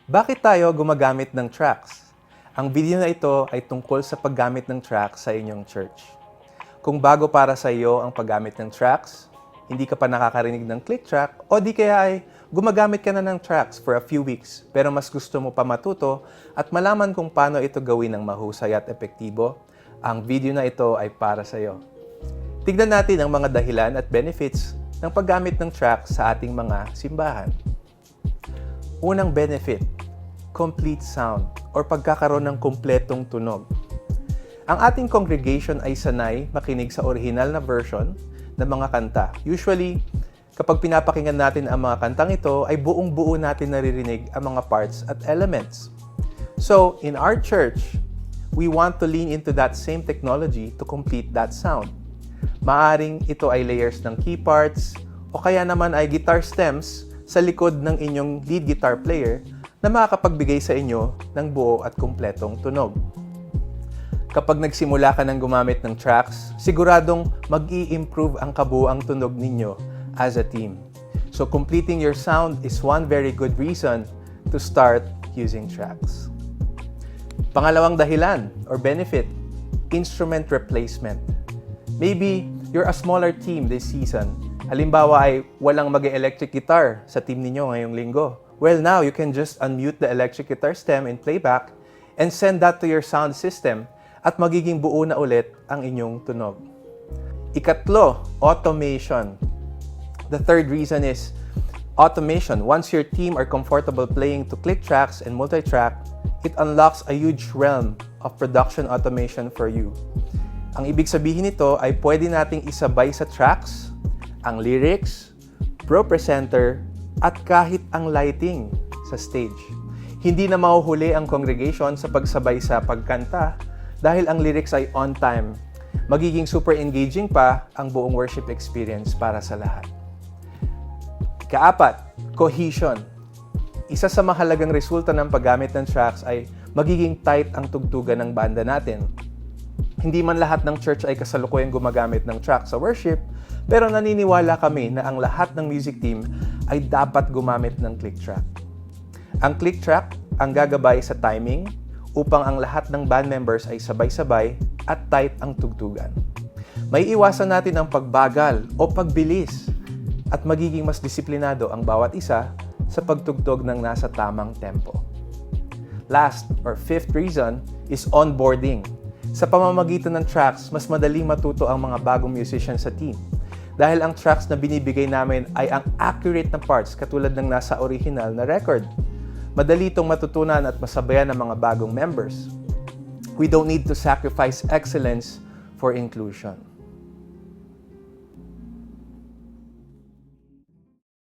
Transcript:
Bakit tayo gumagamit ng tracks? Ang video na ito ay tungkol sa paggamit ng tracks sa inyong church. Kung bago para sa iyo ang paggamit ng tracks, hindi ka pa nakakarinig ng click track, o di kaya ay gumagamit ka na ng tracks for a few weeks pero mas gusto mo pa matuto at malaman kung paano ito gawin ng mahusay at epektibo, ang video na ito ay para sa iyo. Tignan natin ang mga dahilan at benefits ng paggamit ng tracks sa ating mga simbahan. Unang benefit, complete sound or pagkakaroon ng kumpletong tunog. Ang ating congregation ay sanay makinig sa original na version ng mga kanta. Usually, kapag pinapakinggan natin ang mga kantang ito, ay buong-buo natin naririnig ang mga parts at elements. So, in our church, we want to lean into that same technology to complete that sound. Maaring ito ay layers ng key parts o kaya naman ay guitar stems sa likod ng inyong lead guitar player na makakapagbigay sa inyo ng buo at kumpletong tunog. Kapag nagsimula ka ng gumamit ng tracks, siguradong mag-i-improve ang kabuuang tunog ninyo as a team. So completing your sound is one very good reason to start using tracks. Pangalawang dahilan or benefit, instrument replacement. Maybe you're a smaller team this season. Halimbawa ay walang mag-electric guitar sa team ninyo ngayong linggo. Well, now you can just unmute the electric guitar stem in playback and send that to your sound system at magiging buo na ulit ang inyong tunog. Ikatlo, automation. The third reason is automation. Once your team are comfortable playing to click tracks and multi-track, it unlocks a huge realm of production automation for you. Ang ibig sabihin nito ay pwede nating isabay sa tracks ang lyrics, pro presenter, at kahit ang lighting sa stage. Hindi na mahuhuli ang congregation sa pagsabay sa pagkanta dahil ang lyrics ay on time. Magiging super engaging pa ang buong worship experience para sa lahat. Kaapat, cohesion. Isa sa mahalagang resulta ng paggamit ng tracks ay magiging tight ang tugtugan ng banda natin. Hindi man lahat ng church ay kasalukuyang gumagamit ng tracks sa worship, pero naniniwala kami na ang lahat ng music team ay dapat gumamit ng click track. Ang click track ang gagabay sa timing upang ang lahat ng band members ay sabay-sabay at tight ang tugtugan. May iwasan natin ang pagbagal o pagbilis at magiging mas disiplinado ang bawat isa sa pagtugtog ng nasa tamang tempo. Last or fifth reason is onboarding. Sa pamamagitan ng tracks, mas madaling matuto ang mga bagong musicians sa team. Dahil ang tracks na binibigay namin ay ang accurate na parts katulad ng nasa original na record. Madali itong matutunan at masabayan ng mga bagong members. We don't need to sacrifice excellence for inclusion.